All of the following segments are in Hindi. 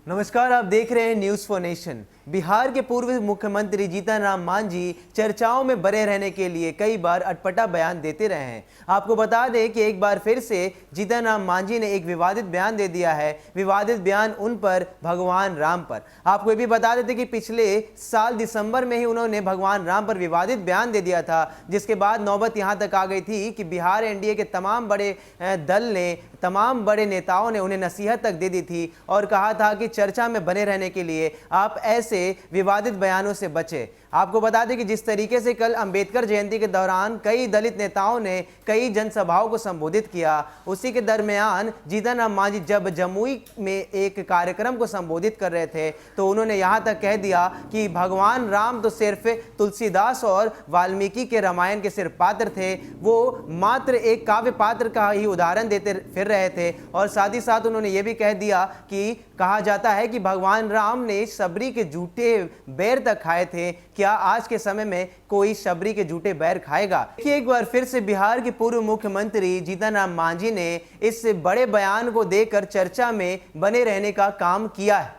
नमस्कार, आप देख रहे हैं न्यूज़ फॉर नेशन। बिहार के पूर्व मुख्यमंत्री जीतन राम मांझी चर्चाओं में बने रहने के लिए कई बार अटपटा बयान देते रहे हैं। आपको बता दें कि एक बार फिर से जीतन राम मांझी ने एक विवादित बयान दे दिया है। विवादित बयान उन पर, भगवान राम पर। आपको ये भी बता देते कि पिछले साल दिसंबर में ही उन्होंने भगवान राम पर विवादित बयान दे दिया था, जिसके बाद नौबत यहाँ तक आ गई थी कि बिहार एनडीए के तमाम बड़े दल ने, तमाम बड़े नेताओं ने उन्हें नसीहत तक दे दी थी और कहा था कि चर्चा में बने रहने के लिए आप ऐसे विवादित बयानों से बचें। आपको बता दें कि जिस तरीके से कल अंबेडकर जयंती के दौरान कई दलित नेताओं ने कई जनसभाओं को संबोधित किया, उसी के दरमियान जीतन राम मांझी जब जमुई में एक कार्यक्रम को संबोधित कर रहे थे तो उन्होंने यहां तक कह दिया कि भगवान राम तो सिर्फ तुलसीदास और वाल्मीकि के रामायण के सिर्फ पात्र थे, वो मात्र एक काव्य पात्र का ही उदाहरण देते फिर रहे थे। और साथ ही साथ उन्होंने ये भी कह दिया कि कहा जाता है कि भगवान राम ने शबरी के झूठे बैर तक खाए थे, क्या आज के समय में कोई शबरी के झूठे बैर खाएगा? देखिए, एक बार फिर से बिहार के पूर्व मुख्यमंत्री जीतन राम मांझी ने इस बड़े बयान को देकर चर्चा में बने रहने का काम किया है।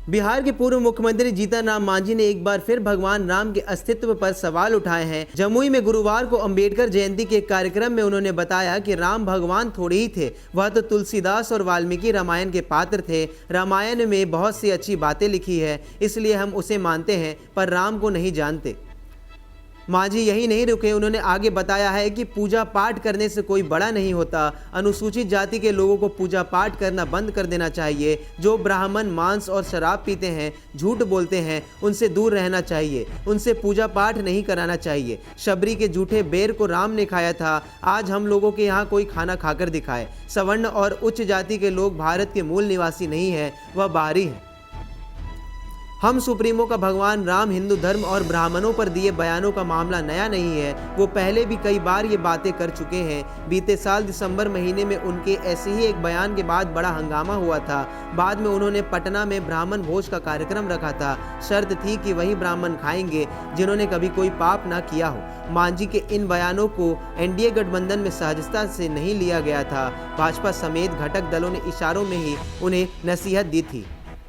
बिहार के पूर्व मुख्यमंत्री जीतन राम मांझी ने एक बार फिर भगवान राम के अस्तित्व पर सवाल उठाए हैं। जमुई में गुरुवार को अंबेडकर जयंती के कार्यक्रम में उन्होंने बताया कि राम भगवान थोड़े ही थे, वह तो तुलसीदास और वाल्मीकि रामायण के पात्र थे। रामायण में बहुत सी अच्छी बातें लिखी है, इसलिए हम उसे मानते हैं, पर राम को नहीं जानते। मांझी यही नहीं रुके, उन्होंने आगे बताया है कि पूजा पाठ करने से कोई बड़ा नहीं होता। अनुसूचित जाति के लोगों को पूजा पाठ करना बंद कर देना चाहिए। जो ब्राह्मण मांस और शराब पीते हैं, झूठ बोलते हैं, उनसे दूर रहना चाहिए, उनसे पूजा पाठ नहीं कराना चाहिए। शबरी के झूठे बेर को राम ने खाया था, आज हम लोगों के यहाँ कोई खाना खाकर दिखाए। सवर्ण और उच्च जाति के लोग भारत के मूल निवासी नहीं हैं, वह बाहरी हैं। हम सुप्रीमो का भगवान राम हिंदू धर्म और ब्राह्मणों पर दिए बयानों का मामला नया नहीं है, वो पहले भी कई बार ये बातें कर चुके हैं। बीते साल दिसंबर महीने में उनके ऐसे ही एक बयान के बाद बड़ा हंगामा हुआ था। बाद में उन्होंने पटना में ब्राह्मण भोज का कार्यक्रम रखा था। शर्त थी कि वही ब्राह्मण खाएंगे जिन्होंने कभी कोई पाप ना किया हो। मांझी के इन बयानों को एनडीए गठबंधन में सहजता से नहीं लिया गया था। भाजपा समेत घटक दलों ने इशारों में ही उन्हें नसीहत दी थी।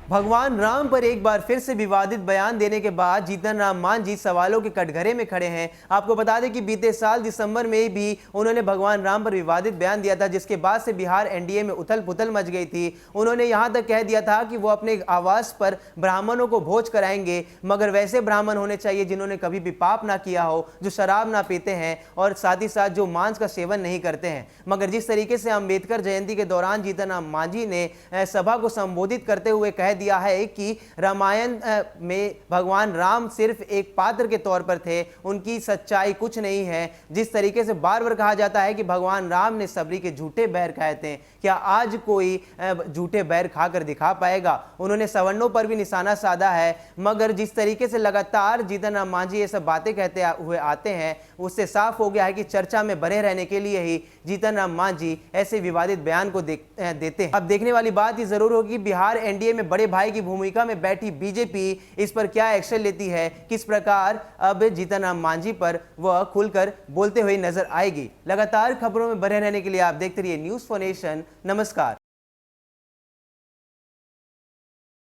भगवान राम पर एक बार फिर से विवादित बयान देने के बाद जीतन राम मांझी सवालों के कटघरे में खड़े हैं। आपको बता दें कि बीते साल दिसंबर में भी उन्होंने भगवान राम पर विवादित बयान दिया था, जिसके बाद से बिहार एनडीए में उथल पुथल मच गई थी। उन्होंने यहां तक कह दिया था कि वो अपने आवास पर ब्राह्मणों को भोज कराएंगे, मगर वैसे ब्राह्मण होने चाहिए जिन्होंने कभी भी पाप ना किया हो, जो शराब ना पीते हैं और साथ ही साथ जो मांस का सेवन नहीं करते हैं। मगर जिस तरीके से अंबेडकर जयंती के दौरान जीतन राम मांझी ने सभा को संबोधित करते हुए कह दिया है कि रामायण में भगवान राम सिर्फ एक पात्र के तौर पर थे, उनकी सच्चाई कुछ नहीं है। जिस तरीके से बार बार कहा जाता है कि भगवान राम ने शबरी के झूठे बैर खाए थे, क्या आज कोई झूठे बैर खाकर दिखा पाएगा? उन्होंने सवर्णों पर भी निशाना साधा है, मगर जिस तरीके से लगातार जीतन राम मांझी ये सब बातें कहते हुए आते हैं, उससे साफ हो गया है कि चर्चा में बने रहने के लिए ही जीतन राम मांझी ऐसे विवादित बयान को देते हैं। अब देखने वाली बात ये जरूर होगी, बिहार एनडीए में बड़े भाई की भूमिका में बैठी बीजेपी इस पर क्या एक्शन लेती है, किस प्रकार अब जीतन राम मांझी पर वह खुलकर बोलते हुए नजर आएगी। लगातार खबरों में बने रहने के लिए आप देखते रहिए न्यूज़ फॉर नेशन। नमस्कार।